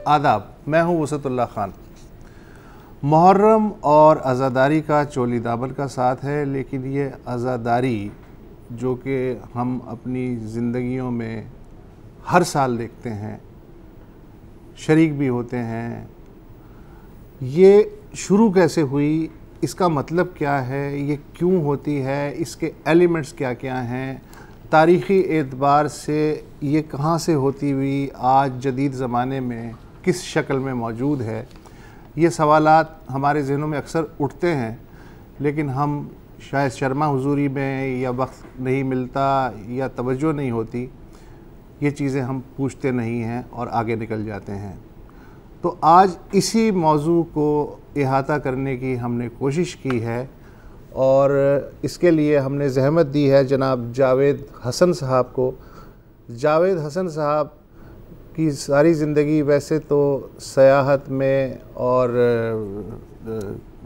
आदाब, मैं हूँ वसतुल्लाह ख़ान। मुहर्रम और अज़ादारी का चोली दामन का साथ है, लेकिन ये अज़ादारी जो कि हम अपनी ज़िंदगियों में हर साल देखते हैं, शरीक भी होते हैं, ये शुरू कैसे हुई, इसका मतलब क्या है, ये क्यों होती है, इसके एलिमेंट्स क्या क्या हैं, तारीख़ी एतबार से ये कहाँ से होती हुई आज जदीद ज़माने में किस शक्ल में मौजूद है, ये सवालात हमारे ज़हनों में अक्सर उठते हैं, लेकिन हम शायद शर्मा हुजूरी में या वक्त नहीं मिलता या तवज्जो नहीं होती, ये चीज़ें हम पूछते नहीं हैं और आगे निकल जाते हैं। तो आज इसी मौजू को इहाता करने की हमने कोशिश की है और इसके लिए हमने ज़हमत दी है जनाब जावेद हसन साहब को। जावेद हसन साहब की सारी ज़िंदगी वैसे तो सयाहत में और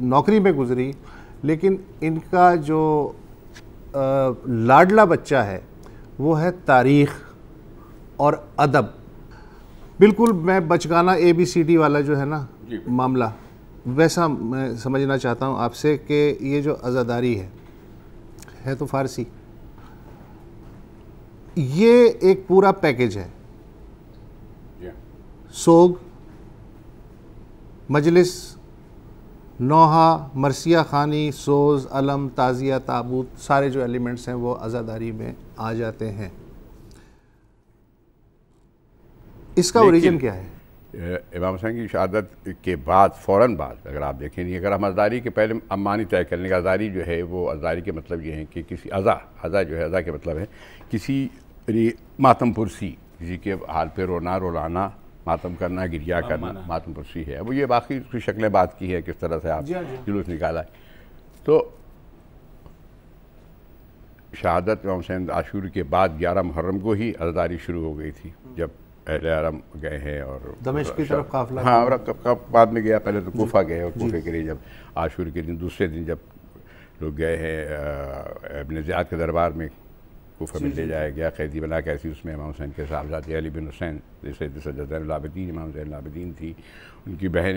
नौकरी में गुज़री, लेकिन इनका जो लाडला बच्चा है वो है तारीख़ और अदब। बिल्कुल मैं बचगाना ABCD वाला जो है ना मामला, वैसा मैं समझना चाहता हूँ आपसे कि ये जो अज़ादारी है तो फ़ारसी, ये एक पूरा पैकेज है। सोग, मजलिस, नौहा, मरसिया खानी, सोज़, अलम, ताज़िया, ताबूत, सारे जो एलिमेंट्स हैं वो अज़ादारी में आ जाते हैं। इसका ओरिजिन क्या है? इमाम हुसैन की शहादत के बाद फ़ौरन बाद अगर आप देखें, नहीं अगर हम अज़ादारी के पहले अम्मानी तय कर लें, अज़ादारी जो है वो अज़ादारी के मतलब ये है कि किसी अज़ा जो है, अज़ा के मतलब है किसी मातम पुरसी, किसी के हाल पे रोना रुलाना, मातम करना, गिरिया करना, मातम पुरसी है। वो ये बाकी उसकी शक्लें बात की है, किस तरह से आप जुलूस निकाला है। तो शहादत इमाम हुसैन आशूर के बाद 11 मुहर्रम को ही अज़ादारी शुरू हो गई थी, जब अहले हरम गए हैं और दमिश्क की तरफ काफिला। हाँ, और बाद में गया, पहले तो कूफा गए और कूफे के लिए जब आशूर के दिन दूसरे दिन जब लोग गए हैं इब्न ज़ियाद के दरबार में, कूफा में ले जाया गया कैदी बना के। ऐसी उसमें इमाम हुसैन के साहबजादे अली बिन हुसैन जैसे ज़ैनुल आबिदीन, इमाम ज़ैनुल आबिदीन थी, उनकी बहन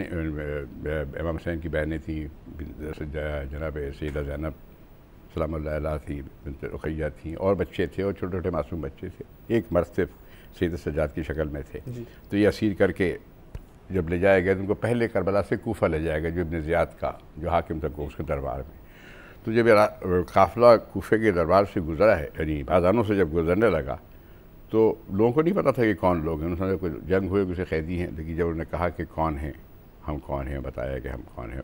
इमाम हुसैन की बहनें थी, जनाब सैयदा ज़ैनब सलामुल्लाह अलैहा थी, बिन्त रुक़ैया थी, और बच्चे थे और छोटे छोटे मासूम बच्चे थे। एक मर्द सिर्फ सैयद सज्जाद की शक्ल में थे। तो ये असीर करके जब ले जाया गया तो उनको पहले करबला से कूफा ले जाया गया, जो इब्न ज़ियाद का जो हाकिम था उसके दरबार में। तो जब काफ़िला कूफे के दरबार से गुजरा है, यानी बाज़ानों से जब गुजरने लगा, तो लोगों को नहीं पता था कि कौन लोग हैं। उन्होंने कोई जंग हुए, किसी कैदी हैं, लेकिन जब उन्होंने कहा कि कौन हैं, हम कौन हैं, बताया कि हम कौन हैं,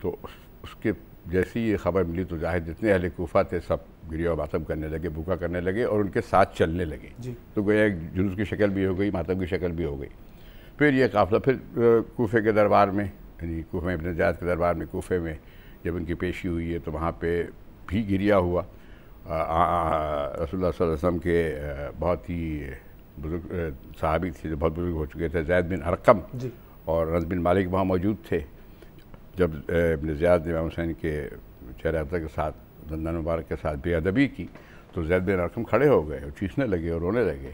तो उसके जैसी ये ख़बर मिली तो ज़ाहिर जितने अहले कूफा थे सब गिरिया मातम करने लगे, भूखा करने लगे और उनके साथ चलने लगे। तो गोया एक जुलूस की शक्ल भी हो गई, मातम की शक्ल भी हो गई। फिर ये काफ़िला फिर कूफे के दरबार में, यानी कूफे में इब्न ज़ियाद के दरबार में, कूफे में जब उनकी पेशी हुई है तो वहाँ पे भी गिरिया हुआ। रसूलुल्लाह सल्लल्लाहु अलैहि वसल्लम के बहुत ही बुज़ुर्ग सहाबी थे जो बहुत बुज़ुर्ग हो चुके थे, ज़ैद बिन अरक़म और अनस बिन मालिक वहाँ मौजूद थे। जब इब्न ज़ियाद ने इमाम हुसैन के चेहरे अब्ज़ा के साथ, दंदन मुबारक के साथ बेअदबी की, तो ज़ैद बिन अरक़म खड़े हो गए और चीखने लगे और रोने लगे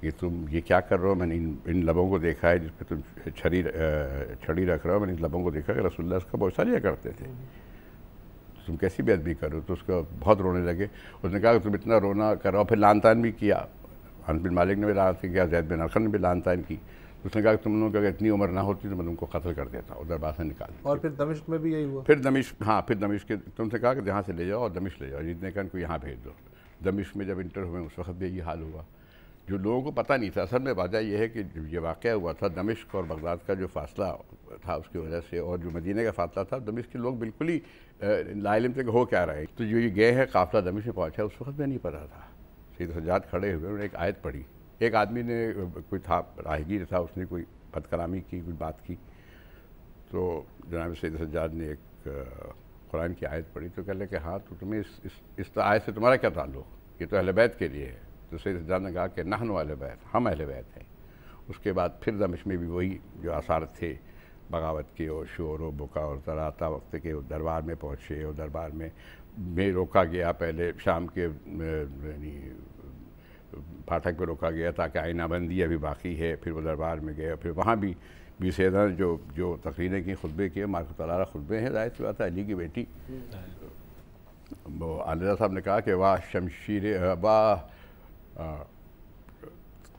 कि तुम ये क्या कर रहे हो, मैंने इन लबों को देखा है जिस पर तुम छड़ी रख रहे हो, मैंने इन लबों को देखा कि रसूलुल्लाह इसका बोसा लिया करते थे, तो तुम कैसी बेअदबी कर रहे हो। तो उसका बहुत रोने लगे। उसने कहा कि तुम इतना रोना कर रहे हो। फिर लान तान भी किया, अनस बिन मालिक ने भी लान किया, ज़ैद बिन अरक़म ने भी लान तान की। उसने कहा कि तुम लोगों की अगर इतनी उम्र ना होती तो मैं तुमको कत्ल कर देता, उधर बात से निकाल। और फिर दमिश्क में भी यही हुआ। फिर दमिश्क, हाँ, फिर दमिश्क के तुमसे कहा कि यहाँ से ले जाओ और दमिश्क ले जाओ, जितने का इनको यहाँ भेज दो। दमिश्क में जब इंटर हुए उस वक्त भी यही हाल हुआ। जो लोगों को पता नहीं था, असल में वजह यह है कि जब ये वाक़या हुआ था दमिश्क और बगदाद का जो फासला था उसकी वजह से, और जो मदीने का फासला था, दमिश्क के लोग बिल्कुल ही लाइलम थे कि हो क्या रहा है। तो जो ये गए हैं काफ़िला दमिश्क में पहुँचा, उस वक्त में नहीं पता था। सैयद सज्जाद खड़े हुए, उन्होंने एक आयत पढ़ी। एक आदमी ने, कोई था राहगीर था, उसने कोई बदकलामी की, कुछ बात की, तो जनाब सैयद सज्जाद ने एक कुरान की आयत पढ़ी। तो कह लगे कि हाँ, तो तुम्हें इस आयत से तुम्हारा क्या ताल्लुक़, ये तो अहले बैत के लिए है। तो सैयद सज्जाद ने कहा कि नहनु अहले बैत, हम अहले बैत हैं। उसके बाद फिर दमिश्क में भी वही जो आसार थे बगावत के और शोर और बुका और तराता वक्त के, दरबार में पहुँचे और दरबार में रोका गया। पहले शाम के फाटक पर रोका गया ताकि आईनाबंदी अभी बाकी है। फिर वो दरबार में गए, फिर वहाँ भी सैयदा जो तकरीरें की, खुतबे किए, मार्को तलारा खुतबे हैं, जाहिर सी बात है अली की बेटी। वो आलिया साहब ने कहा कि वाह शमशीर, वाह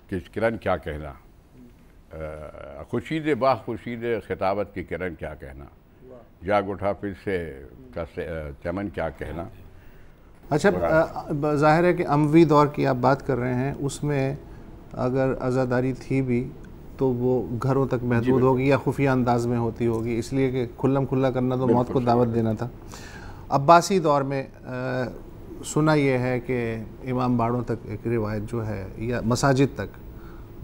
किरण क्या कहना, खुर्शीद, वाह खुर्शीद खिताबत की किरण क्या कहना, जाग उठा फिर से का चमन क्या कहना। अच्छा, ज़ाहिर है कि अमवी दौर की आप बात कर रहे हैं, उसमें अगर आज़ादारी थी भी तो वो घरों तक महदूद होगी या खुफिया अंदाज में होती होगी, इसलिए कि खुल्लम खुल्ला करना तो मौत को दावत देना था। अब्बासी दौर में सुना यह है कि इमाम बाड़ों तक एक रिवायत जो है या मसाजिद तक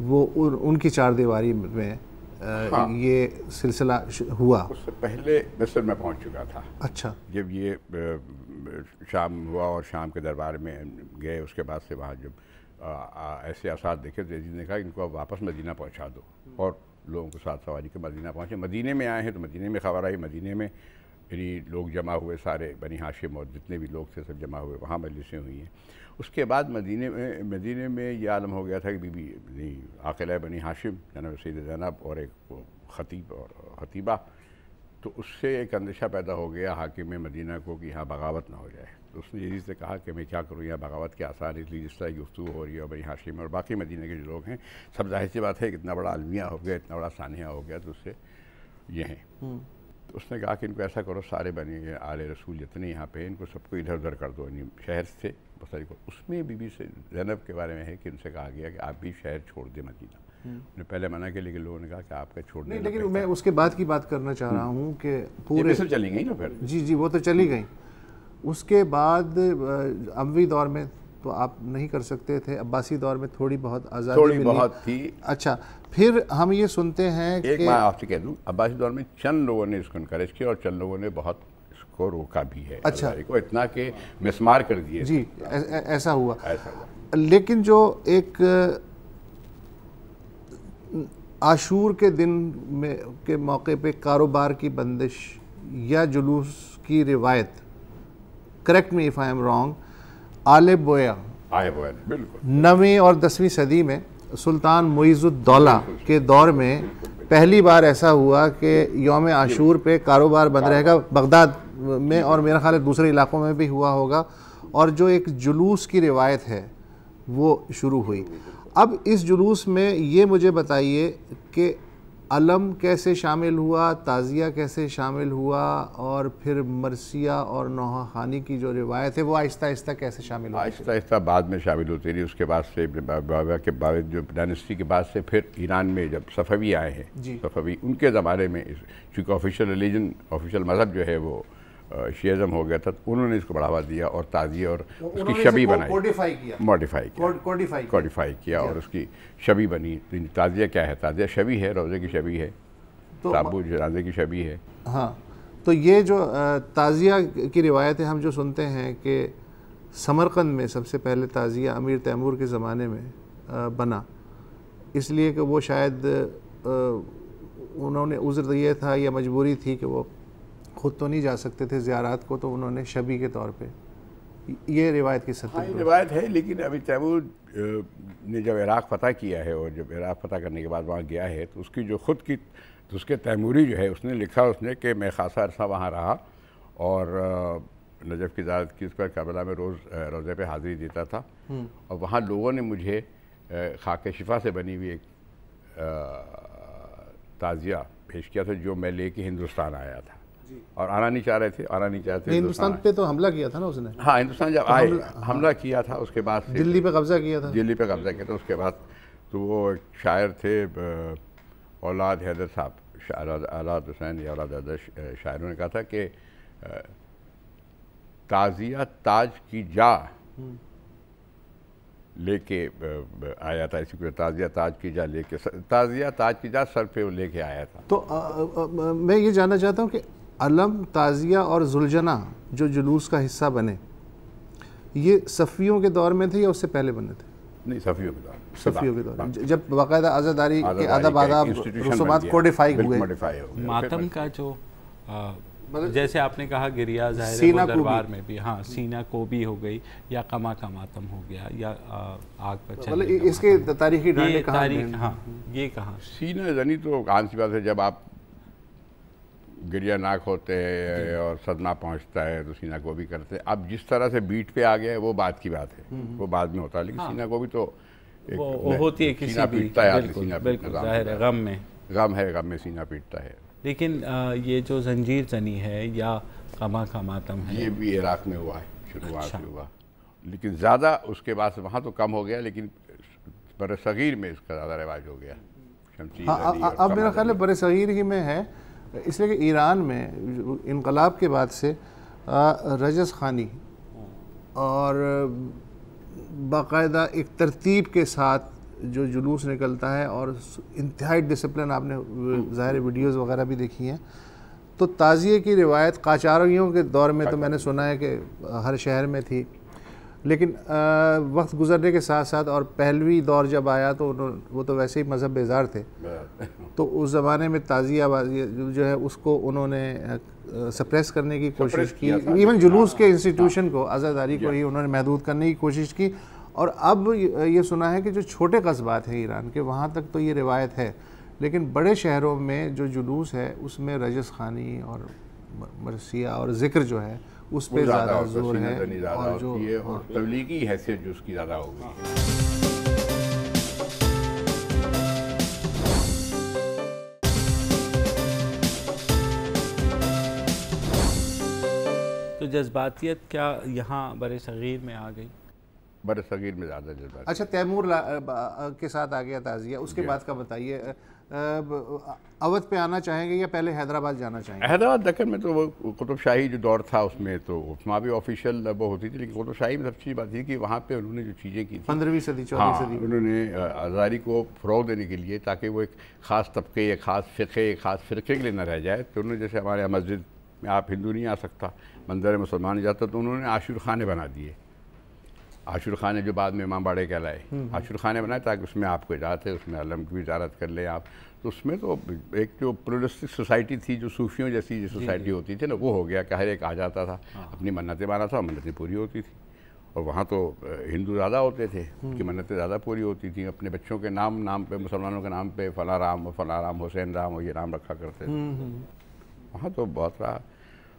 वो उनकी चार दीवारी में ये सिलसिला हुआ। उससे पहले मिस्र में पहुंच चुका था। अच्छा, जब ये शाम हुआ और शाम के दरबार में गए, उसके बाद से वहाँ जब ऐसे आसार देखे तो यजीद ने कहा इनको अब वापस मदीना पहुँचा दो, और लोगों के साथ सवारी के मदीना पहुँचे। मदीने में आए हैं तो मदीने में खबर आई, मदीने में यानी लोग जमा हुए, सारे बनी हाशिम और जितने भी लोग थे सब जमा हुए, वहाँ मजलिसें हुई हैं। उसके बाद मदीने में ये आलम हो गया था कि बीबी आक़िला बनी हाशिम जनाब सैयद ज़ैनब और एक ख़तीब और ख़तीबा, तो उससे एक अंदेशा पैदा हो गया हाकिम मदीना को कि यहाँ बगावत ना हो जाए। तो उसने यजीद से कहा कि मैं क्या करूँ, यहाँ बगावत के आसार, इसलिए जिस तरह गुफ्तगू हो रही है और बनी हाशिम और बाकी मदीने के जो लोग हैं सब, जाहिर सी बात है इतना बड़ा अलमिया हो गया, इतना बड़ा सानिया हो गया, तो उससे ये हैं। तो उसने कहा कि इनको ऐसा करो, सारे बने आले रसूल जितने यहाँ पे इनको सबको इधर उधर कर दो, यानी शहर से बसारी को। उसमें बीबी से ज़ैनब के बारे में है कि उनसे कहा गया कि आप भी शहर छोड़ दें मदीना। उन्हें पहले मना किया, लेकिन लोगों ने कहा कि आपका छोड़ने नहीं, लेकिन मैं उसके बाद की बात करना चाह रहा हूँ कि पूरे चली गई ना फिर। जी, वो तो चली गई। उसके बाद अमवी दौर में तो आप नहीं कर सकते थे, अब्बासी दौर में थोड़ी बहुत आज़ादी बहुत थी। अच्छा, फिर हम ये सुनते हैं एक मैं आपसे कह दूं, अब्बासी दौर में चंद लोगों ने इसको इनकरेज किया और चंद लोगों ने बहुत इसको रोका भी है। अच्छा, को इतना कि मिसमार कर दिए। जी, ऐसा हुआ। लेकिन जो एक आशूर के दिन में के मौके पे कारोबार की बंदिश या जुलूस की रिवायत, correct me if I am wrong, आले बोया बिल्कुल 9वीं और 10वीं सदी में सुल्तान मुइज़ुद्दौला के दौर में पहली बार ऐसा हुआ कि यौम आशूर पे कारोबार बंद रहेगा, बगदाद में और मेरा ख्याल है दूसरे इलाकों में भी हुआ होगा, और जो एक जुलूस की रिवायत है वो शुरू हुई। अब इस जुलूस में ये मुझे बताइए कि अलम कैसे शामिल हुआ, ताज़िया कैसे शामिल हुआ, और फिर मरसिया और नौहा खानी की जो रिवायत है वो आहिस्ता आहिस्ता कैसे शामिल हुआ? आहिस्ता आहिस्ता बाद में शामिल होती रही। उसके बाद से बाबा के बाद जो डायनेस्टी के बाद से फिर ईरान में जब सफ़वी आए हैं, सफ़वी उनके ज़माने में चूँकि ऑफिशियल रिलीजन, ऑफिशियल मज़हब जो है वो शियाज़म हो गया था, तो उन्होंने इसको बढ़ावा दिया और ताज़िया और उसकी शबी बनाई, कोडिफाई किया और उसकी शबी बनी। ताज़िया क्या है? ताज़िया शबी है, रोज़े की शबी है, ताबूत जनाज़े की शबी है। हाँ, तो ये जो ताज़िया की रिवायत है, हम जो सुनते हैं कि समरकंद में सबसे पहले ताज़िया अमीर तैमूर के ज़माने में बना, इसलिए कि वो शायद उन्होंने उज़्र दिया था या मजबूरी थी कि वो खुद तो नहीं जा सकते थे ज़ियारात को, तो उन्होंने शबी के तौर पे, ये रिवायत की सत्य रिवायत है। लेकिन अभी तैमूर ने जब इराक़ फ़तह किया है और जब इराक़ फ़तह करने के बाद वहाँ गया है, तो उसकी जो ख़ुद की, तो उसके तैमूरी जो है उसने लिखा उसने कि मैं ख़ासा अरसा वहाँ रहा और नजफ़ की ज़ियारत की, उस पर करबला में रोज़े पे हाज़िरी देता था, और वहाँ लोगों ने मुझे खाके शिफा से बनी हुई एक ताज़िया पेश किया था जो मैं लेके हिंदुस्तान आया था, और आना नहीं चाह रहे थे। हिंदुस्तान पे तो हमला किया था ना उसने। हाँ, हिंदुस्तान जब आए हमला किया था, उसके बाद दिल्ली पे कब्जा किया था। उसके बाद तो वो एक शायर थे औलाद हैदर साहब, औलाद हुसैन या औलाद हैदर शायरों ने कहा था कि ताज़िया ताज की जा लेके आया था, इसी को ताज़िया ताज की जा लेके, ताज़िया ताज की जा सर पे लेके आया था। तो मैं ये जानना चाहता हूँ कि अलम, ताज़िया और जुलजना जो जुलूस का हिस्सा बने, ये सफ़ियों के दौर में थे या उससे पहले बने थे? नहीं, सफ़ियों के दौर जब बाकायदा आज़ादारी के आदाब रसूमात कोडिफाई हुए। मातम का जो जैसे आपने कहा गिरिया ज़ाहिर है सीना वो दरबार में भी, हाँ सीना कोबी हो गई या कमा का मातम हो गया या आग पर मतलब चलने का इसके मातम। तारीखी डांडे ये कहाँ तारीख, हैं? हाँ ये कहाँ सीना जनी तो आम सी बात है, जब आप गिरिया नाक होते हैं और सदमा पहुंचता है तो सीना को भी करते हैं। अब जिस तरह से बीट पे आ गया है वो बात की बात है, वो बाद में होता है, लेकिन सीना को भी तो वो होती है किसी सीना भी, पीटता है आदमी, बिल्कुल सीना बिल्कुल पीटता ज़ाहिर है गम में, गम में सीना पीटता है। लेकिन ये जो जंजीर जनी है या कमा का मातम है ये भी इराक में हुआ है, शुरुआत से हुआ, लेकिन ज़्यादा उसके बाद से वहाँ तो कम हो गया, लेकिन बरसगीर में इसका ज़्यादा रिवाज हो गया। हाँ, अब मेरा ख्याल है बरसगीर ही में है, इसलिए कि ईरान में इनकलाब के बाद से रजस खानी और बाकायदा एक तरतीब के साथ जो जुलूस निकलता है और इंतहाई डिसिप्लिन, आपने ज़ाहिर वीडियोस वगैरह भी देखी हैं, तो ताज़िए की रिवायत काचारियों के दौर में तो मैंने सुना है कि हर शहर में थी, लेकिन वक्त गुजरने के साथ साथ और पहलवी दौर जब आया तो वो तो वैसे ही मज़हब बेजार थे, तो उस ज़माने में ताज़िया जो है उसको उन्होंने सप्रेस करने की कोशिश की, इवन जुलूस के इंस्टीट्यूशन को, आज़ादारी को ही उन्होंने महदूद करने की कोशिश की। और अब ये सुना है कि जो छोटे कस्बात हैं ईरान के, वहाँ तक तो ये रिवायत है, लेकिन बड़े शहरों में जो जुलूस है उसमें रजस खानी और मरसिया और ज़िक्र जो है उस पर ज़्यादा जोर है, और जो तबलीगी हैसियत जो उसकी ज़्यादा हो गई है। तो जज्बातियत क्या यहाँ बरसगीर में आ गई? बरसगीर में ज़्यादा जज्बात। अच्छा, तैमूर के साथ आ गया ताज़िया, उसके बाद का बताइए। अवध पे आना चाहेंगे या पहले हैदराबाद जाना चाहेंगे? हैदराबाद दक्कन में तो वो कुतुब शाही जो दौर था उसमें तो वहाँ भी ऑफिशियल वो होती थी, लेकिन कुतुब शाही में सबसे बात थी कि वहाँ पे उन्होंने जो चीज़ें की 15वीं सदी 14वीं सदी उन्होंने आज़ादी को फ़रोग़ देने के लिए, ताकि वो एक ख़ास तबके, एक ख़ास फ़िक़े, एक ख़ास फ़िरक़े के लिए न रह जाए, तो उन्होंने जैसे हमारे यहाँ मस्जिद में आप हिंदू नहीं आ सकता, मंदिर मुसलमान नहीं जाता, तो उन्होंने आशूर खाने बना दिए। आशूर खाने जो बाद में इमाम बाड़े कहलाए, आशूर खाने बनाए ताकि उसमें आपको इजाज़त है, उसमें अलम की भी इजाज़त कर लें आप। तो उसमें तो एक जो प्लुरलिस्टिक सोसाइटी थी, जो सूफियों जैसी जो सोसाइटी होती थी ना, वो हो गया कि हर एक आ जाता था, अपनी मन्नतें माना था, मन्नतें पूरी होती थी। और वहाँ तो हिंदू ज़्यादा होते थे, उनकी मन्नतें ज़्यादा पूरी होती थी। अपने बच्चों के नाम पे, मुसलमानों के नाम पे फ़लाँ राम, हुसैन राम और ये नाम रखा करते थे। वहाँ तो बहुत रहा।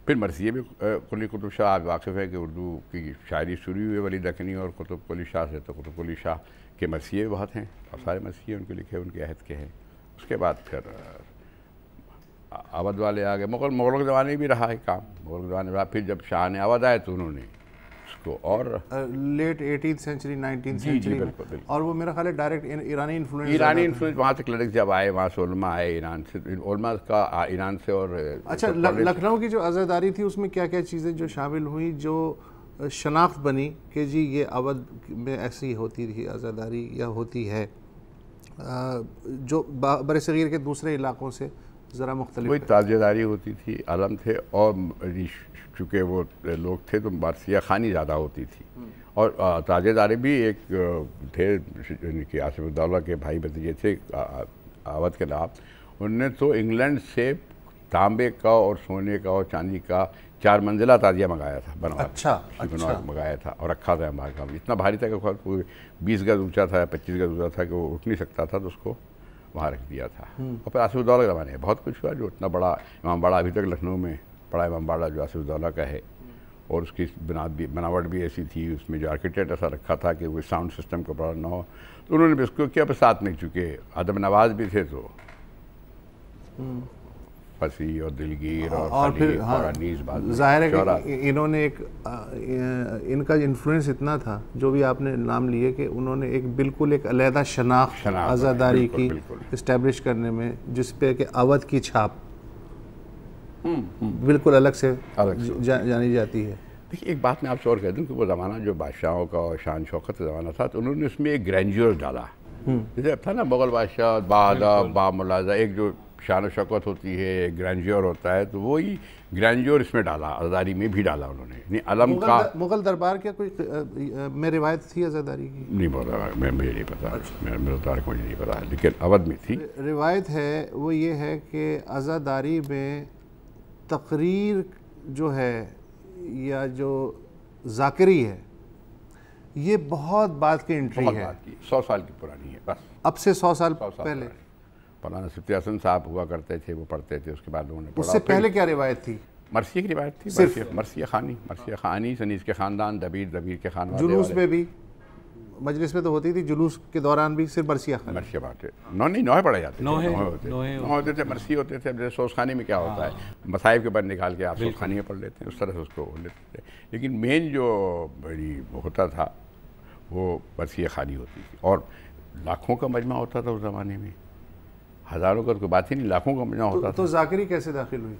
फिर मरसिए भी कुली कुतुब शाह, आप वाक़िफ़ है कि उर्दू की शायरी शुरू हुई वली दक्कनी और कुतुब कुली शाह से, तो कुतुब कुली शाह के मरसिए बहुत हैं और सारे मरसिए उनके लिखे, उनके अहद के हैं। उसके बाद फिर अवध वाले आ गए। मुग़लों के ज़माने भी रहा है काम, मुग़लों के ज़माने में। फिर जब शाह ने अवध आए तो उन्होंने उसको और late 18th century 19th century में, और वो मेरा ख्याल है डायरेक्ट ईरानी इन्फ्लुएंस वहाँ तक लड़के जब आए, वहाँ से उलमा आए ईरान से, उलमा का ईरान से। और अच्छा, लखनऊ की जो आज़ादारी थी उसमें क्या क्या चीज़ें जो शामिल हुई, जो शनाख्त बनी कि जी ये अवध में ऐसी होती थी आज़ादारी या होती है, जो बरसगीर के दूसरे इलाकों से ज़रा मुख्तलिफ? वही ताज़ेदारी होती थी, अलम थे, और चूँकि वो लोग थे तो मरसिया खानी ज़्यादा होती थी। और ताज़ेदारी भी एक थे कि आसिफुद्दौला के भाई भतीजे थे अवध के नाम, उनने तो इंग्लैंड से तांबे का और सोने का और चांदी का 4 मंजिला ताजिया मंगाया था, बनवा। अच्छा, मंगाया था और रखा था हमारे काम। इतना भारी था कि 20 गज ऊंचा था, 25 गज ऊंचा था, कि वो उठ नहीं सकता था, तो उसको वहाँ रख दिया था। और फिर आसिफुद्दौला के ज़माने में बहुत कुछ हुआ, जो इतना बड़ा इमाम बाड़ा अभी तक लखनऊ में बड़ा इमाम बाड़ा जो आसिफुद्दौला का है, और उसकी बनावट भी ऐसी थी, उसमें जो आर्किटेक्ट ऐसा रखा था कि वो साउंड सिस्टम का बड़ा ना हो, तो उन्होंने भी उसको किया। पर साथ में चूँकि अदब नवाज भी थे, तो फसी और दिलगीर और फिर ज़ाहिर है कि इन्होंने इनका इन्फ्लुएंस इतना था, जो भी आपने नाम लिए, कि उन्होंने एक बिल्कुल एक अलहदा शनाख्त आज़ादारी की इस्टेब्लिश करने में, जिस पे कि अवध की छाप बिल्कुल अलग से जानी जाती है। देखिए, एक बात मैं आपसे और कह दूं कि वो ज़माना जो बादशाहों का और शान शौकत का ज़माना था, तो उन्होंने उसमें एक ग्रैंड्योर डाला। जैसे था ना मुग़ल बादशाह बादब बामुलाजा, एक जो शान शौकत होती है, एक ग्रैंड्योर होता है, तो वही ग्रैंड्योर इसमें डाला, आज़ादारी में भी डाला उन्होंने। नहीं अलम का मुग़ल दरबार क्या कोई में रिवायत थी आज़ादारी की? नहीं पता, मुझे नहीं पता, मेरे तारीख मुझे नहीं पता, लेकिन अवध में थी। रिवायत है वो ये है कि आज़ादारी में तकरीर जो है या जो ज़ाकिरी है ये बहुत बाद की एंट्री है, 100 साल की पुरानी है बस। अब से 100 साल पहले मौलाना सिफ्ती हसन साहब हुआ करते थे, वो पढ़ते थे, उसके बाद लोगों ने पढ़ा। उससे पहले क्या रिवायत थी? मरसिया की रिवायत थी, मरसिया खानी सनीस के ख़ानदान, दबीर के खानदान। जुलूस में भी, मजलिस में तो होती थी, जुलूस के दौरान भी सिर्फ मरसिया बात है। नौहे पढ़े जाते थे, नौहे होते थे, मरसी होते थे। जैसे सोसखानी में क्या होता है, मसाइब के बाद निकाल के आप सोसखानी में पढ़ लेते हैं, उस तरह से उसको लेते थे। लेकिन मेन जो बड़ी होता था वो मरसिया खानी होती थी, और लाखों का मजमा होता था उस ज़माने में, हज़ारों का तो बात ही नहीं, लाखों का मजमा होता था। तो ज़ाकिरी कैसे दाखिल हुई?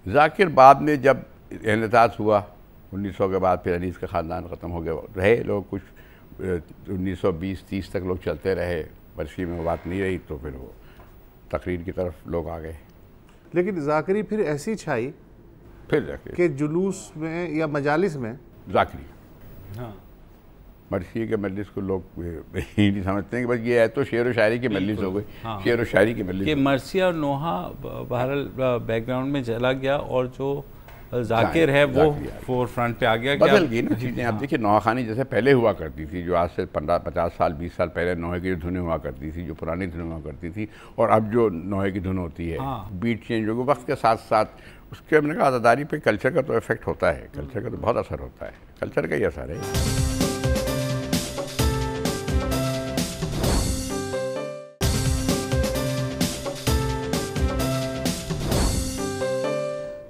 ज़ाकिर बाद में जब इन्हिताज हुआ 1900 के बाद, फिर अनीस का ख़ानदान ख़त्म हो गया, रहे लोग कुछ 1920-30 तक लोग चलते रहे, मरसी में वो बात नहीं रही, तो फिर वो तकरीर की तरफ लोग आ गए। लेकिन ज़ाकिरी फिर ऐसी छाई फिर जाके कि जुलूस में या मजालिस में ज़ाकिरी, हाँ, मरसी के मजलिस को लोग ही नहीं समझते हैं कि बस ये है तो शेर व शायरी की मजलिस हो गई। हाँ, शेर व शायरी की मजलिस, कि मरसिया और नोहा बहरहाल बैकग्राउंड में चला गया और जो ज़ाकिर है वो फोर फ्रंट पे आ गया। बदल गई ना चीज़ें। आप देखिए नौखानी जैसे पहले हुआ करती थी, जो आज से 15-50 साल 20 साल पहले नौहे की धुनें हुआ करती थी, जो पुरानी धुनें हुआ करती थी, और अब जो नौहे की धुन होती है, बीट चेंज हो गया वक्त के साथ साथ। उसके हमने कहा आज़ादारी पे कल्चर का तो इफेक्ट होता है, कल्चर का तो बहुत असर होता है, कल्चर का ही असर है।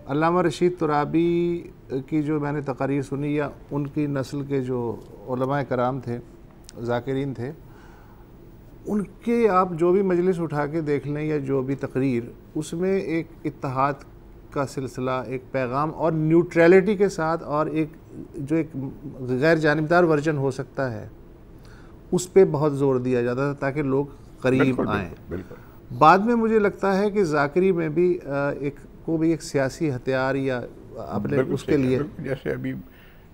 अल्लामा रशीद तुराबी की जो मैंने तकारीर सुनी, या उनकी नस्ल के जो उलमाए कराम थे, ज़ाकिरीन थे, उनके आप जो भी मजलिस उठा के देख लें या जो भी तकरीर, उसमें एक इत्तेहाद का सिलसिला, एक पैगाम और न्यूट्रलिटी के साथ, और एक जो एक गैर जानिबदार वर्जन हो सकता है उस पर बहुत ज़ोर दिया जाता था ताकि लोग करीब आएँ। बाद में मुझे लगता है कि ज़ाकिरी में भी को भी एक सियासी हथियार या अपने उसके लिए,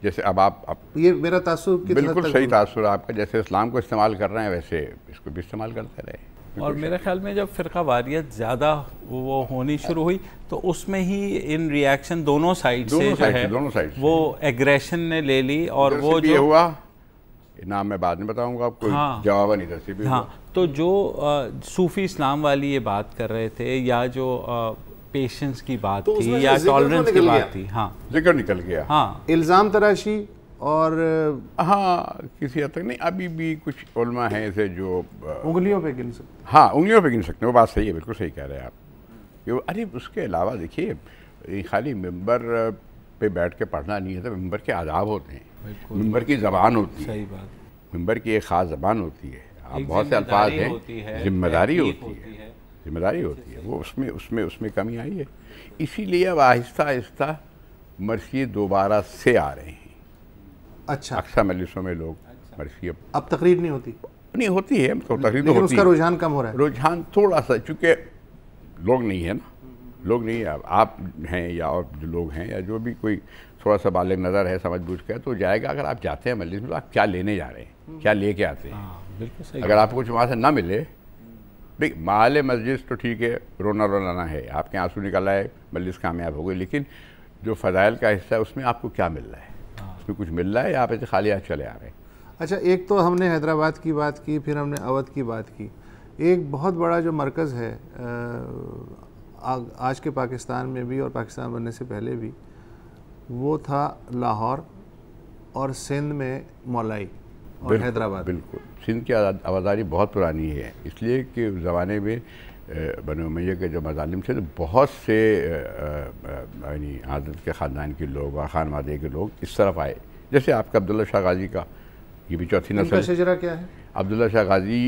जैसे अब आप ये मेरा तासुर बिल्कुल सही तासुर आपका, जैसे इस्लाम को इस्तेमाल कर रहे हैं वैसे इसको भी इस्तेमाल करते रहे। और मेरे ख्याल में जब फ़िरका वारियत ज़्यादा वो होनी शुरू हुई तो उसमें ही इन रिएक्शन दोनों साइड से वो एग्रेशन ने ले ली, और वो जो हुआ नाम मैं बाद में बताऊंगा आपको। हाँ, जवाब नहीं था भी। हाँ, तो जो सूफ़ी इस्लाम वाली ये बात कर रहे थे, या जो पेशेंस की बात तो थी, या टॉलरेंस की बात थी, हाँ, जिक्र निकल गया। हाँ, इल्ज़ाम तराशी, और हाँ किसी हद तक नहीं, अभी भी कुछ उलमा हैं ऐसे जो उंगलियों पे गिन सकते। हाँ, उंगलियों पे गिन सकते हैं, वो बात सही है, बिल्कुल सही कह रहे हैं आप। अरे उसके अलावा देखिए, खाली मिंबर पे बैठ के पढ़ना नहीं है, तो मिंबर के आदाब होते हैं, मिंबर की ज़बान होती है, सही बात, मिंबर की एक ख़ास ज़बान होती है, आप बहुत से अल्फाज हैं, जिम्मेदारी होती है, जिम्मेदारी होती है, वो उसमें कमी आई है। इसीलिए अब आहिस्ता आहिस्ता मरसिये दोबारा से आ रहे हैं। अच्छा, अक्सर मजलिसों में लोग मरसिये, अब तकरीर नहीं होती है, तो तकरीर तो होती, उसका रुझान कम हो रहा है। रुझान थोड़ा सा, चूँकि लोग नहीं है ना, लोग नहीं है, आप हैं या और जो लोग हैं, या जो भी कोई थोड़ा सा बालिग नज़र है, समझ बूझ के तो जाएगा। अगर आप जाते हैं मजलिस में तो आप क्या लेने जा रहे हैं, क्या लेके आते हैं। बिल्कुल सही। अगर आपको कुछ वहाँ से ना मिले, देख माल मस्जिद तो ठीक है, रोना रोना है, आपके आंसू निकल आए, मजलिस कामयाब हो गई, लेकिन जो फ़ज़ाइल का हिस्सा है उसमें आपको क्या मिल रहा है, उसमें कुछ मिल रहा है, या आप ऐसे खाली हाथ चले आ रहे हैं। अच्छा, एक तो हमने हैदराबाद की बात की, फिर हमने अवध की बात की। एक बहुत बड़ा जो मरकज़ है आज के पाकिस्तान में भी और पाकिस्तान बनने से पहले भी, वो था लाहौर और सिंध में मौलाई और हैदराबाद। बिल्कुल, सिंध की आवाज़ारी बहुत पुरानी है, इसलिए कि उस ज़माने में बनु उमय्या के जो मज़ालिम थे तो बहुत से यानी आदत के ख़ानदान के लोग और खानवादे के लोग इस तरफ आए। जैसे आपका अब्दुल्ला शाह गाज़ी का, ये भी चौथी नस्ल। शजरा क्या है? अब्दुल्ला शाह गाज़ी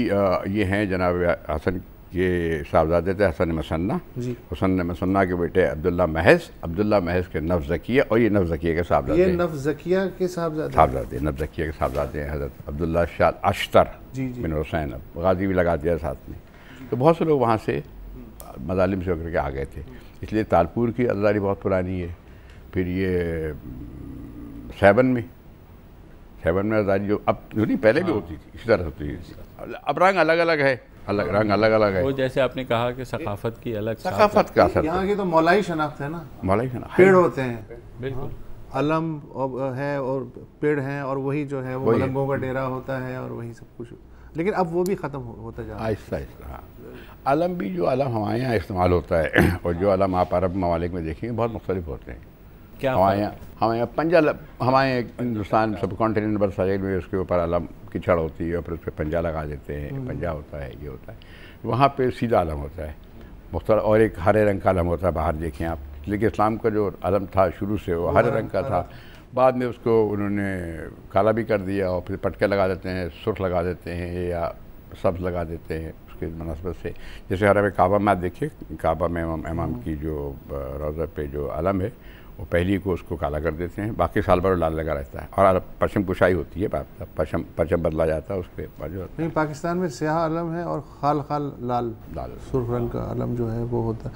ये हैं जनाब हसन के साहबजादे थे, हसन मसन्ना, हुसन मसन्ना के बेटे अब्दुल्ला महज के नफ़ ज़किया, और ये नफ़ ज़किया के साहबजादे। ये नफ़ ज़किया के साहबजादे नफ़ ज़किया के साहबजादे हैं हज़रत अब्दुल्ला शाह अश्तर बिन हुसैन। अब गाज़ी भी लगा दिया साथ में। तो बहुत से लोग वहाँ से मज़ालिम से होकर के आ गए थे, इसलिए तालपुर की आज़ादारी बहुत पुरानी है। फिर ये सैबन में आज़ादारी जो अब नहीं पहले भी होती थी, इसी तरह होती थी, अब रंग अलग अलग है। अलग रंग अलग अलग है। वो जैसे आपने कहा कि सकाफत की अलग सकाफत का असर, यहाँ की तो मौलाई शनाख्त है ना, मौलाई शनाख्त, पेड़ होते हैं, बिल्कुल अलम है और पेड़ हैं, और वही जो है वो मलंगों का डेरा होता है और वही सब कुछ, लेकिन अब वो भी ख़त्म होता जा रहा है आहिस्ता आहिस्ता। हाँ, अलम भी जो अलम हमारे यहाँ इस्तेमाल होता है और जो अलम आप अरब ममालिक में देखेंगे बहुत मुख्तलिफ होते हैं। क्या हमारे यहाँ पंजा, हमारे हिंदुस्तान सब कॉन्टिनेंट बर साइड में उसके ऊपर अलम की छड़ होती है और फिर उस पर पंजा लगा देते हैं, पंजा होता है, ये होता है। वहाँ पे सीधा अलम होता है मुख्तलिफ, और एक हरे रंग का अलम होता है, बाहर देखें आप। लेकिन इस्लाम का जो अलम था शुरू से वो हरे रंग का था, बाद में उसको उन्होंने काला भी कर दिया और फिर पटके लगा देते हैं, सुर्ख लगा देते हैं या सब्ज़ लगा देते हैं उसके मुनासबत से। जैसे हरम काबा में आप देखिए, काबा में इमाम की जो रोज़ा पे जो अलम है वो पहली को उसको काला कर देते हैं, बाकी साल भर लाल लगा रहता है, और पश्चिम कुशाई होती है, पश्चिम बदला जाता है उसके बाद। नहीं, पाकिस्तान में स्याह अलम है और खाल खाल लाल सुर्ख रंग का अलम जो है वो होता है,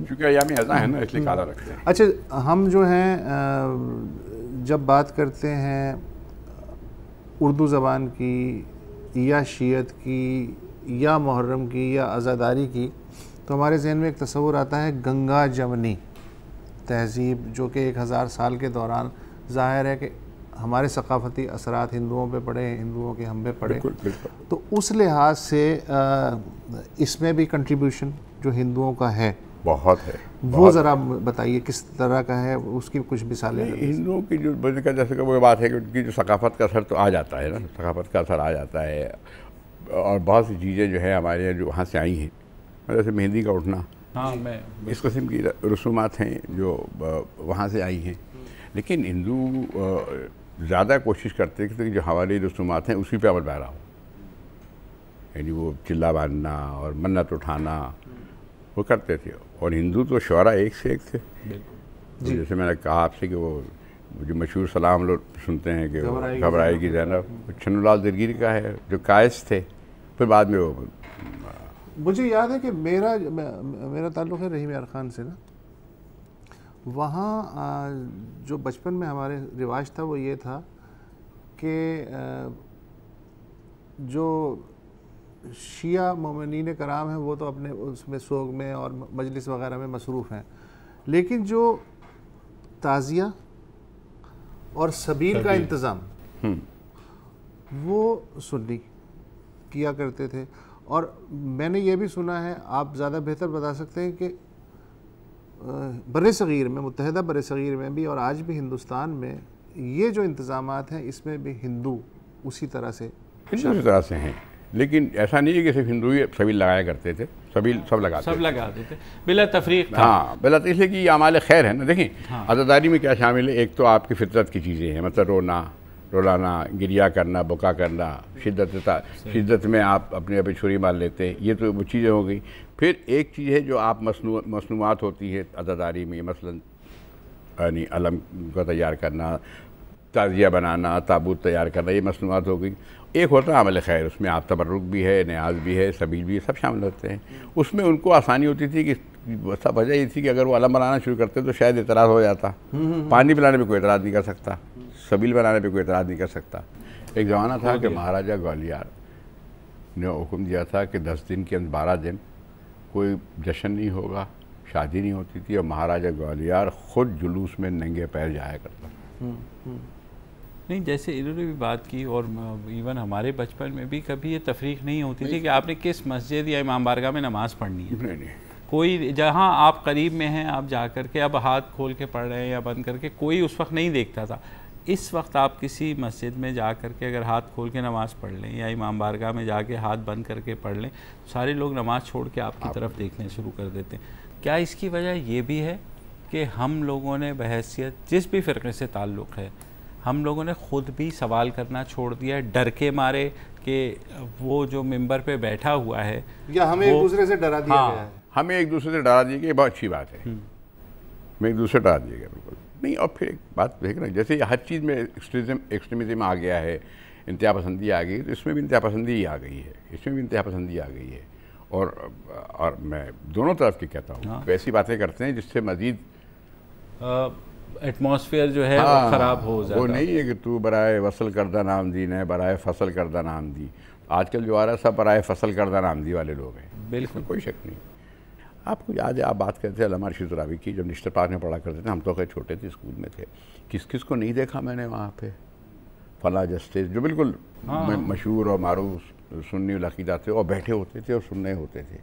क्योंकि अयामी अज़ा है ना इसलिए काला रखते हैं। अच्छा, हम जो हैं जब बात करते हैं उर्दू ज़बान की या शीयत की या मुहर्रम की या अज़ादारी की, तो हमारे जहन में एक तस्वुर आता है गंगा जमनी तहज़ीब, जो कि 1000 साल के दौरान ज़ाहिर है कि हमारे सकाफ़ती असरात हिंदुओं पे पड़े, हिंदुओं के हम पे पड़े। बिल्कुल, बिल्कुल। तो उस लिहाज से इसमें भी कंट्रीब्यूशन जो हिंदुओं का है बहुत है, वो ज़रा बताइए किस तरह का है, उसकी कुछ मिसालें। हिंदुओं की जो जैसे कि वो बात है कि उनकी जो सकाफ़त का असर तो आ जाता है ना, सकाफ़त का असर आ जाता है, और बहुत सी चीज़ें जो है हमारे यहाँ जो वहाँ से आई हैं, जैसे मेहंदी का उठना, हाँ, मैं इस किस्म की रसूमात हैं जो वहाँ से आई हैं। लेकिन हिंदू ज़्यादा कोशिश करते हैं कि जो हमारी रसूमात हैं उसी पे अमल पैरा हो, यानी वो चिल्ला बांधना और मन्नत उठाना वो करते थे। और हिंदू तो शुअरा एक से एक थे। तो जैसे मैंने कहा आपसे कि वो जो मशहूर सलाम लोग सुनते हैं कि घबराएगी ज़ैनब, छन्नूलाल दिलगिरी का है जो कायस थे, फिर बाद में वो। मुझे याद है कि मेरा ताल्लुक़ है रहीम यार ख़ान से ना, वहाँ जो बचपन में हमारे रिवाज था वो ये था कि जो शिया मोमिनीन कराम हैं वो तो अपने उसमें सोग में और मजलिस वग़ैरह में मसरूफ़ हैं, लेकिन जो ताज़िया और सबील का इंतज़ाम वो सुन्नी किया करते थे। और मैंने ये भी सुना है, आप ज़्यादा बेहतर बता सकते हैं कि बर्र-ए-सग़ीर में, मुत्तहिदा बर्र-ए-सग़ीर में भी और आज भी हिंदुस्तान में ये जो इंतज़ामात हैं इसमें भी हिंदू उसी तरह से हैं। लेकिन ऐसा नहीं है कि सिर्फ हिंदू ही सबील लगाया करते थे, सबील सब लगाते थे बिला तफरीक था। हाँ, बिला, इसलिए कि ये अमाल खैर है ना। देखें, अज़ादारी में क्या शामिल है, एक तो आपकी फितरत की चीज़ें हैं, मतलब रोना, रुलाना, गिरिया करना, बुका करना, शिद्दत में आप अपने पे छुरी मार लेते हैं, ये तो वो चीज़ें हो गई। फिर एक चीज़ है जो आप मसनूआत होती है अज़ादारी में, मसलन यानी अलम को तैयार करना, ताज़िया बनाना, ताबूत तैयार करना, ये मसनूआत हो गई। एक होता है अमल खैर, उसमें आप तबर्रुक भी है, न्याज भी है, सबील भी है, सब शामिल होते हैं। उसमें उनको आसानी होती थी कि सब वजह ये थी कि अगर वो अलम बनाना शुरू करते तो शायद एतराज़ हो जाता। पानी पिलाने पर कोई एतराज़ नहीं कर सकता, सबील बनाने पे कोई एतराज़ नहीं कर सकता। एक ज़माना था कि महाराजा ग्वालियर ने हुक्म दिया था कि 10 दिन के अंदर 12 दिन कोई जश्न नहीं होगा, शादी नहीं होती थी, और महाराजा ग्वालियर ख़ुद जुलूस में नंगे पैर जाया करता। नहीं, जैसे इन्होंने भी बात की, और इवन हमारे बचपन में भी कभी ये तफरीक नहीं होती थी कि आपने किस मस्जिद या इमाम बारगाह में नमाज़ पढ़नी है। नहीं, कोई जहाँ आप करीब में हैं आप जा कर के अब हाथ खोल के पढ़ रहे हैं या बंद करके, कोई उस वक्त नहीं देखता था। इस वक्त आप किसी मस्जिद में जा कर के अगर हाथ खोल के नमाज़ पढ़ लें या इमाम बारगाह में जाके हाथ बंद करके पढ़ लें, सारे लोग नमाज़ छोड़ के आपकी तरफ देखने शुरू कर देते हैं। क्या इसकी वजह ये भी है कि हम लोगों ने बहैसियत जिस भी फ़िरक़े से ताल्लुक़ है, हम लोगों ने ख़ुद भी सवाल करना छोड़ दिया है, डर के मारे कि वो जो मिंबर पे बैठा हुआ है या हमें एक दूसरे से डरा दिया गया है। हमें एक दूसरे से डरा दिया गया, बहुत अच्छी बात है। हमें एक दूसरे से डरा दिया गया, बिल्कुल नहीं। और फिर एक बात देख रहे हैं, जैसे हर चीज़ में एक्सट्रीमिज़म आ गया है, इंतहा पसंदी आ गई, तो इसमें भी इंतहा पसंदी ही आ गई है, इसमें भी इंतहा पसंदी आ गई है। और मैं दोनों तरफ की कहता हूँ, वैसी बातें करते हैं जिससे मज़ीद एटमॉस्फेयर जो है वो ख़राब हो जाता। वो नहीं है कि तू बराए वसल करदा नाम दी न बराए फसल करदा नाम दी। आजकल जो आ रहा है सब बराए फसल करदा नाम दी वाले लोग हैं, बिल्कुल कोई शक नहीं। आपको याद है, आप बात करते थे अल्लामा रशीद तरावी की, जब निश्तर पार्क में पढ़ा करते थे, हम तो खैर छोटे थे, स्कूल में थे, किस किस को नहीं देखा मैंने वहाँ पे फला जस्टिस जो बिल्कुल मशहूर और मारूफ सुन्नी अकीदा थे और बैठे होते थे और सुन रहे होते थे,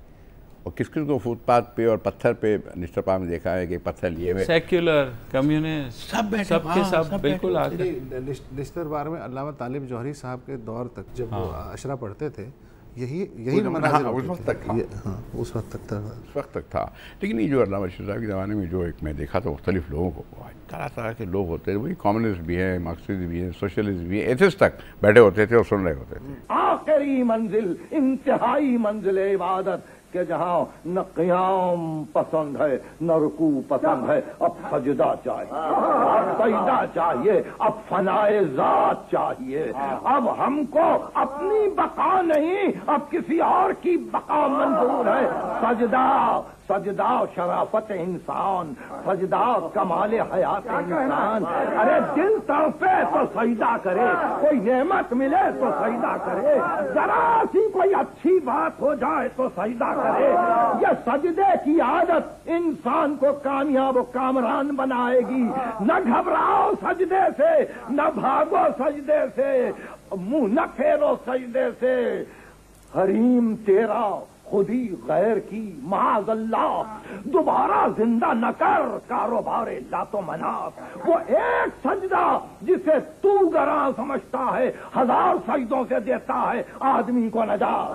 और किस किस को फुटपाथ पे और पत्थर पे निश्तर पार्क में देखा है कि पत्थर लिए हुए सेक्युलर कम्युनिस्ट सब बैठे, सब के सब बिल्कुल आगे। निश्तर पार्क में अल्लामा तालिब जौहरी साहब के दौर तक जब वो अशरा पढ़ते थे, यही मनाज़िर उस वक्त तक था। उस वक्त तक था। लेकिन ये जो अल्लामा रशीद साहब के ज़माने में जो एक मैं देखा था मुख्तलिफ लोगों को, तरह तरह के लोग होते थे, वही कम्युनिस्ट भी हैं, मार्क्सिस्ट भी हैं, सोशलिस्ट भी हैं, एथिस्ट तक बैठे होते थे और सुन रहे होते थे। आखिरी मंजिल, इंतहाई मंजिल इबादत के जहाँ न क़याम पसंद है न रुकू पसंद है, अब सजदा चाहिए, अब सजदा चाहिए, अब फनाए ज़ात चाहिए। अब हमको अपनी बका नहीं, अब किसी और की बका मंजूर है। सजदा सजदा शराफत इंसान, सजदा कमाल हयात इंसान। अरे दिल तड़पे तो सजदा करे, कोई नेमत मिले तो सजदा करे, जरा सी कोई अच्छी बात हो जाए तो सजदा करे। ये सजदे की आदत इंसान को कामयाब और कामरान बनाएगी। न घबराओ सजदे से, न भागो सजदे से, मुंह न फेरो सजदे से। हरीम तेरा खुदी गैर की माज़अल्लाह, दोबारा जिंदा न कर कारोबारे लातो मनात। वो एक सजदा जिसे तू गरा समझता है, 1000 सजदों से देता है आदमी को नजात।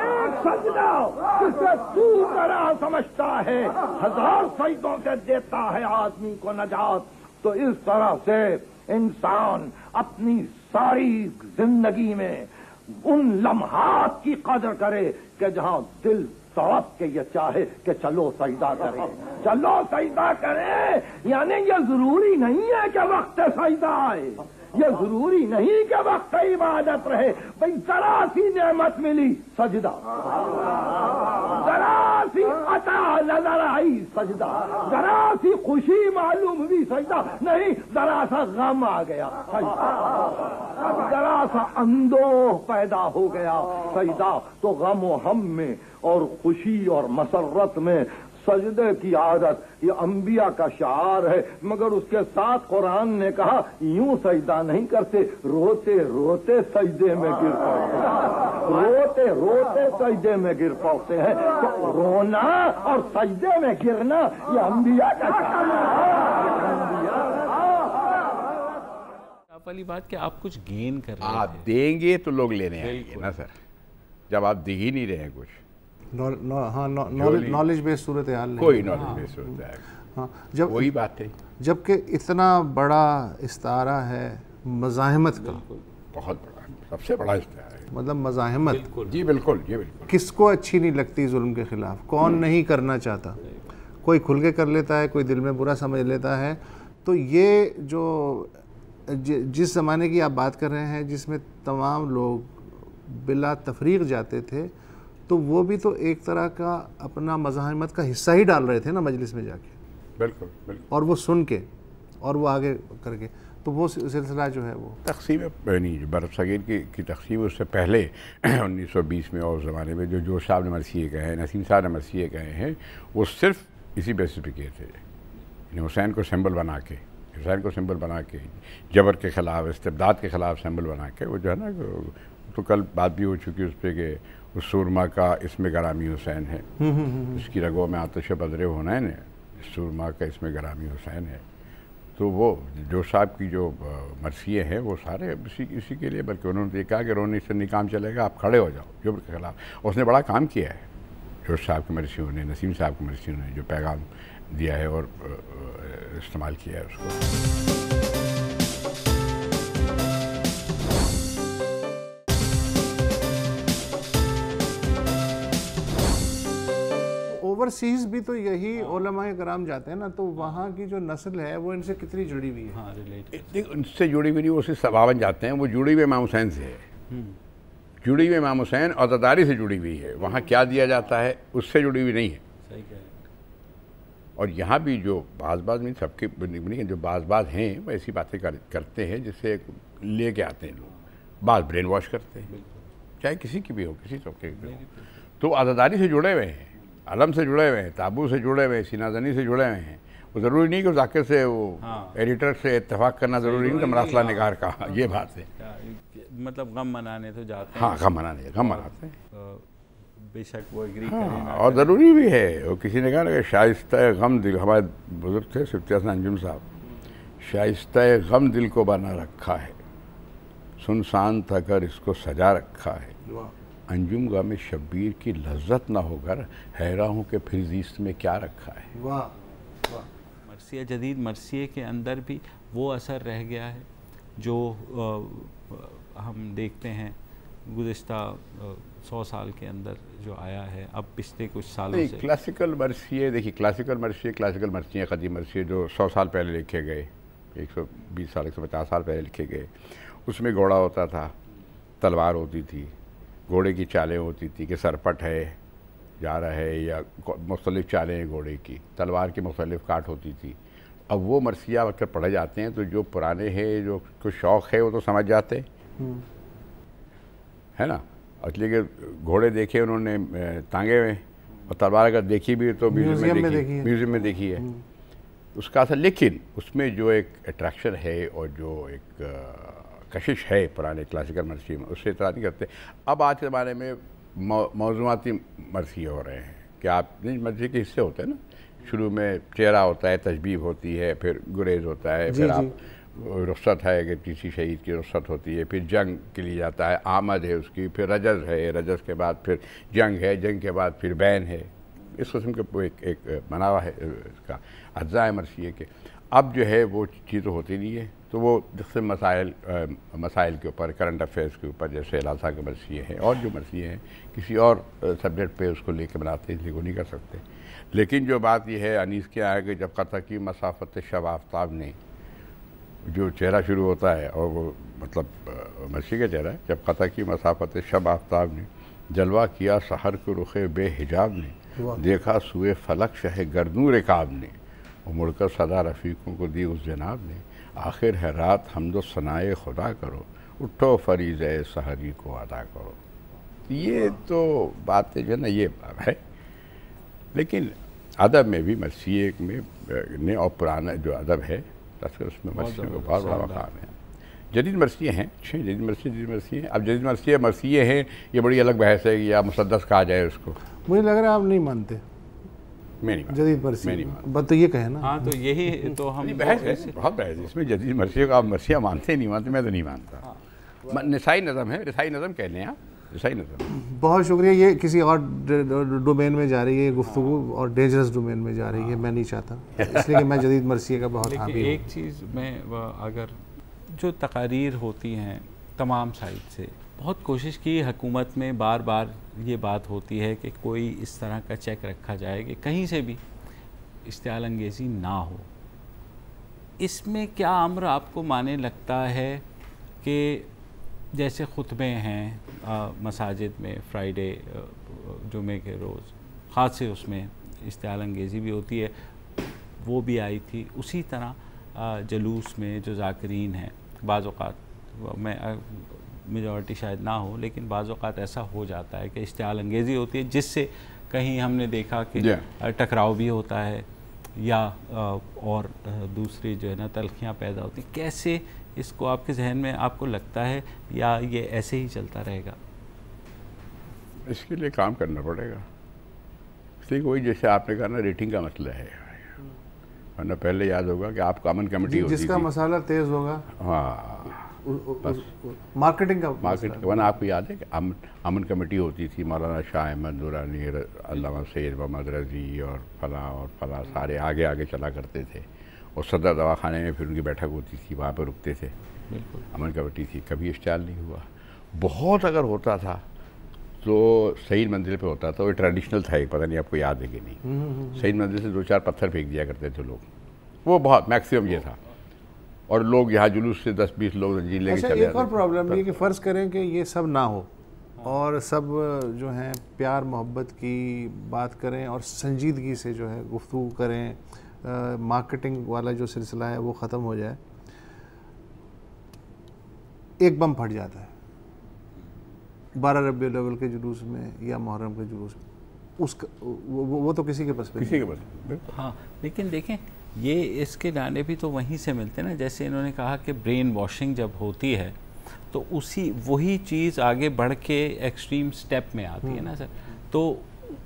एक सजदा जिसे तू गरा समझता है, 1000 सजदों से देता है आदमी को नजात। तो इस तरह से इंसान अपनी सारी जिंदगी में उन लम्हात की कदर करे कि जहां दिल तड़प के ये चाहे कि चलो सजदा करें, चलो सजदा करें। यानी ये जरूरी नहीं है कि वक्त सजदा आए, ये जरूरी नहीं कि वक्त इबादत रहे। भाई जरा सी नेमत मिली सजदा, जरा सी अता नजर आई सजदा, जरा सी खुशी मालूम हुई सजदा, नहीं जरा सा गम आ गया सजदा, जरा सा अंदोह पैदा हो गया सजदा। तो गम और हम में और खुशी और मसरत में सजदे की आदत ये अंबिया का शार है। मगर उसके साथ कुरान ने कहा यूं सजदा नहीं करते, रोते रोते सजदे में गिर पड़ते हैं, रोते रोते सजदे में गिर पड़ते हैं। तो रोना और सजदे में गिरना ये अंबिया का शार है। आप वाली बात कि आप कुछ गेन कर रहे हैं, आप देंगे तो लोग लेने आएंगे ना सर, जब आप दे ही नहीं रहे हैं कुछ। नॉलेज बेस्ड सूरत हाल नहीं, कोई नॉलेज बेस्ड होता है। हाँ, जब वही बात है, जबकि इतना बड़ा इस्तारा है मज़ाहिमत का, बहुत बड़ा, सबसे बड़ा इस्तारा है, मतलब मज़ाहिमत। जी बिल्कुल, जी बिल्कुल। किसको अच्छी नहीं लगती जुल्म के खिलाफ, कौन नहीं करना चाहता, कोई खुल के कर लेता है, कोई दिल में बुरा समझ लेता है। तो ये जो जिस ज़माने की आप बात कर रहे हैं जिसमें तमाम लोग बिला तफरीक जाते थे, तो वो भी तो एक तरह का अपना मज़ाहिमत का हिस्सा ही डाल रहे थे ना मजलिस में जाके, बिल्कुल बिल्कुल, और वो सुन के और वो आगे करके। तो वो सिलसिला जो है वो तक़सीम नहीं, बरफ़ सग़ीर की तक़सीम उससे पहले 1920 में और ज़माने में जो जोश साहब ने मरसिए कहे हैं, नसीम साहब ने मरसिए कहे हैं, वो सिर्फ इसी बेसिस पे किए थे। हुसैन को सिंबल बना के, हुसैन को सिंबल बना के, जबर के ख़िलाफ़, इस्तिबदाद के ख़िलाफ़ सिंबल बना के, वो जो है ना, तो कल बात भी हो चुकी उस पर कि उस सुरमा का इसमें गरामी हुसैन है, इसकी रगों में आतिश बदरे हुनैन है, इस सुरमा का इसमें गरामी हुसैन है। तो वो जो साहब की जो मरसिए हैं वो सारे इसी के लिए, बल्कि उन्होंने कहा कि रोने से नहीं काम चलेगा, आप खड़े हो जाओ जुब्र के ख़िलाफ़। उसने बड़ा काम किया है जो साहब की मरसियों ने, नसीम साहब की मरसियों ने जो पैगाम दिया है और इस्तेमाल किया है उसको। ओवरसीज़ भी तो यही उलमाए कराम जाते हैं ना, तो वहाँ की जो नस्ल है वो इनसे कितनी जुड़ी हुई है। हाँ, रिलेटेड उनसे जुड़ी हुई नहीं, वो सिर्फ सबावन जाते हैं, वो जुड़ी हुई इमाम हुसैन से है, जुड़ी हुई इमाम हुसैन और अज़ादारी से जुड़ी हुई है। वहाँ क्या दिया जाता है उससे जुड़ी हुई नहीं है। सही कह रहे हैं। और यहाँ भी जो बाज़ में सबके नहीं, जो बाज़ हैं वो ऐसी बातें करते हैं जिससे ले के आते हैं लोग, बात ब्रेन वॉश करते हैं, चाहे किसी की भी हो, किसी तबके की भी हो। तो आज़ादारी से जुड़े हुए हैं, अलम से जुड़े हुए हैं, ताबू से जुड़े हुए हैं, सीनाजनी से जुड़े हुए हैं। वो ज़रूरी नहीं कि जाके से वो एडिटर से इत्तेफाक करना ज़रूरी नहीं, तो मरासला निगार का ये बात है। मतलब गम मनाने तो जाते हैं। हाँ, गम मनाते हैं, बेशक वो एग्री हाँ, करें। और ज़रूरी भी है। वो किसी ने कहा ना कि शाइस्ता गम दिल, हमारे बुजुर्ग थे सिफ्ती हसन अंजुम साहब, शाइस्ता गम दिल को बना रखा है, सुनसान था घर इसको सजा रखा है, अंजुम गम शब्बीर की लज्जत ना होकर हैरा हूँ कि फिर जीस्त में क्या रखा है। वाह वाह। मरसिया जदीद मरसिए के अंदर भी वो असर रह गया है जो हम देखते हैं गुज़िश्ता 100 साल के अंदर जो आया है अब पिछले कुछ सालों से। क्लासिकल मरसिए देखिए, क्लासिकल मरसिए कदीम मरसिए जो 100 साल पहले लिखे गए, 120 साल 150 साल पहले लिखे गए, उसमें घोड़ा होता था, तलवार होती थी, घोड़े की चालें होती थी कि सरपट है, जा रहा है, या मुख्तलिफ़ चालें हैं घोड़े की, तलवार की मुख्तलिफ़ काट होती थी। अब वो मरसिया अगर पढ़े जाते हैं तो जो पुराने हैं, जो कुछ शौक़ है वो तो समझ जाते हैं, है ना। इसलिए कि घोड़े देखे उन्होंने टांगे हुए, और तलवार अगर देखी भी तो म्यूज़ियम में देखी है, उसका असर। लेकिन उसमें जो एक अट्रैक्शन है और जो एक कशिश है पुराने क्लासिकल मरसिए में, उससे इतना नहीं करते। अब आज के ज़माने में मौज़ूआती मरसिए हो रहे हैं कि आप नहीं, मरसिए के हिस्से होते हैं ना, शुरू में चेहरा होता है, तशबीह होती है, फिर गुरेज होता है, फिर आप रुख्सत है कि किसी शहीद की रुख्सत होती है, फिर जंग के लिए जाता है, आमद है उसकी, फिर रजज़ है, रजज़ के बाद फिर जंग है, जंग के बाद फिर बैन है। इस किस्म के एक मनावा है इसका, अज्जा है मरसिए के। अब जो है वो चीज़ तो होती नहीं है, तो वो जिससे मसाइल के ऊपर, करंट अफेयर्स के ऊपर, जैसे लासा के मरसिए हैं और जो मरसिए हैं किसी और सब्जेक्ट पे उसको लेके बनाते हैं, इसलिए वो नहीं कर सकते। लेकिन जो बात ये है अनीस के आए कि जब कथा की मसाफत शब आफ्ताब ने, जो चेहरा शुरू होता है और वो मतलब मरसी का चेहरा है, जब कथा की मसाफत शब आफ्ताब ने जलवा किया सहर को रुखे बेहिजाब ने, देखा सुए फलक शह गर्दूर काब ने, और मुड़कर सदा रफ़ीकों को दी उस जनाब ने, आखिर है रात हमदो सनाए खुदा करो, उठो फरीज़ सहरी को अदा करो। ये तो बातें जो है ना, ये है। लेकिन अदब में भी मरसिए में ने और पुराना जो अदब है उसमें मरसिए को बहुत बड़ा मकाम है। जदीद मरसिए हैं, अच्छे जदीद मरसिए हैं। अब जदीद मरसिए हैं, ये बड़ी अलग बहस है कि या मुसद्दस कहा जाए उसको। मुझे लग रहा है आप नहीं मानते। मैं नहीं मानता जदीद मरसिए, बस तो ये कहे ना। हाँ, तो यही तो हम बहस है, बहुत बहस है इसमें। जदीद मरसिए को आप मरसिया मानते नहीं मानते, मैं तो नहीं मानता। निसाई नज़म है, रिसाई नज़म कह लें आप, रिसाई नज़म। बहुत शुक्रिया। ये किसी और डोमेन में जा रही है गुफ्तगू, और डेंजरस डोमेन में जा रही है, मैं नहीं चाहता, इसलिए कि मैं जदीद मरसिए का बहुत हामी हूँ। एक चीज़ में अगर जो तकारीर होती हैं तमाम साइड से, बहुत कोशिश की हुकूमत में, बार बार ये बात होती है कि कोई इस तरह का चेक रखा जाए कि कहीं से भी इश्तियाल अंगेज़ी ना हो। इसमें क्या अम्र आपको माने लगता है कि जैसे खुतबे हैं मसाजिद में फ्राइडे जुमे के रोज़, ख़ास से उसमें इश्तियाल अंगेज़ी भी होती है, वो भी आई थी। उसी तरह जलूस में जो ज़ाकिरीन हैं, बाज़ औक़ात मैं मेजॉरिटी शायद ना हो, लेकिन बाज़ औक़ात ऐसा हो जाता है कि इश्तियाल अंगेज़ी होती है जिससे कहीं हमने देखा कि टकराव भी होता है या और दूसरी जो है ना तलखियाँ पैदा होती। कैसे इसको आपके जहन में आपको लगता है, या ये ऐसे ही चलता रहेगा? इसके लिए काम करना पड़ेगा। इसलिए कोई, जैसे आपने कहा ना, रेटिंग का मसला है, वरना पहले याद होगा कि आपको अमन कमेटी होती थी, जिसका मसाला तेज़ होगा, हाँ मार्केटिंग का वरना आपको याद है कि अमन कमेटी होती थी, मौलाना शाह अहमद दुरानी, अल्लामा सैयद मोहम्मद रज़ी और फला सारे आगे आगे चला करते थे, और सदर दवाखाने में फिर उनकी बैठक होती थी, वहाँ पर रुकते थे। बिल्कुल अमन कमेटी थी, कभी इश्तियाल नहीं हुआ। बहुत अगर होता था तो सईद मंजिल पे होता था, वो ट्रेडिशनल था, पता नहीं आपको याद है कि नहीं। सईद मंजिल से 2-4 पत्थर फेंक दिया करते थे लोग, वो बहुत मैक्सिमम ये था, और लोग यहाँ जुलूस से 10-20 लोग रंजीन लेके चले जाते। एक और प्रॉब्लम ये कि फ़र्ज़ करें कि ये सब ना हो, और सब जो हैं प्यार मोहब्बत की बात करें और संजीदगी से जो है गुफ्तगू करें, मार्केटिंग वाला जो सिलसिला है वो ख़त्म हो जाए। एक बम फट जाता है 12 रबीउल अव्वल के जुलूस में या मुहर्रम के जुलूस में, उसका वो तो किसी के पास किसी के पास। हाँ, लेकिन देखें ये इसके दाने भी तो वहीं से मिलते हैं ना। जैसे इन्होंने कहा कि ब्रेन वॉशिंग जब होती है तो वही चीज़ आगे बढ़ के एक्सट्रीम स्टेप में आती है ना सर। तो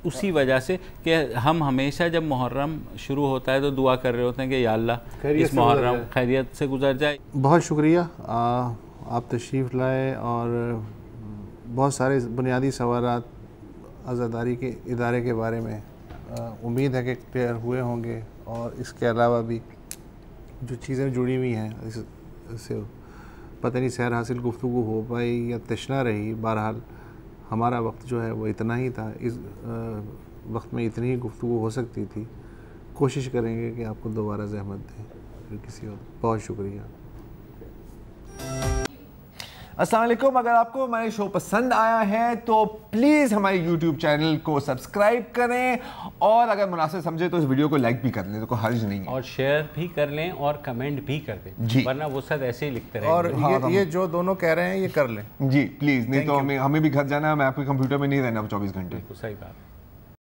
उसी वजह से कि हम हमेशा जब मुहर्रम शुरू होता है तो दुआ कर रहे होते हैं कि या अल्लाह इस मुहर्रम खैरियत से गुजर जाए। बहुत शुक्रिया आप तशरीफ़ लाए और बहुत सारे बुनियादी सवालात आज़ादारी के इदारे के बारे में उम्मीद है कि क्लियर हुए होंगे। और इसके अलावा भी जो चीज़ें जुड़ी हुई हैं इससे पता नहीं सैर हासिल गुफ्तगू हो पाई या तशना रही। बहरहाल हमारा वक्त जो है वो इतना ही था, इस वक्त में इतनी ही गुफ्तगू हो सकती थी। कोशिश करेंगे कि आपको दोबारा ज़हमत दें फिर किसी और। बहुत शुक्रिया। अस्सलाम वालेकुम। अगर आपको हमारे शो पसंद आया है तो प्लीज़ हमारे YouTube चैनल को सब्सक्राइब करें और अगर मुनासिब समझे तो इस वीडियो को लाइक भी कर लें, तो कोई हर्ज नहीं है। और शेयर भी कर लें और कमेंट भी कर दें जी, वरना वो सब ऐसे ही लिखते रहेंगे। और ये जो दोनों कह रहे हैं ये कर लें जी प्लीज़, नहीं तो हमें भी घर जाना है, मैं आपके कंप्यूटर में नहीं रहना 24 घंटे। सही बात।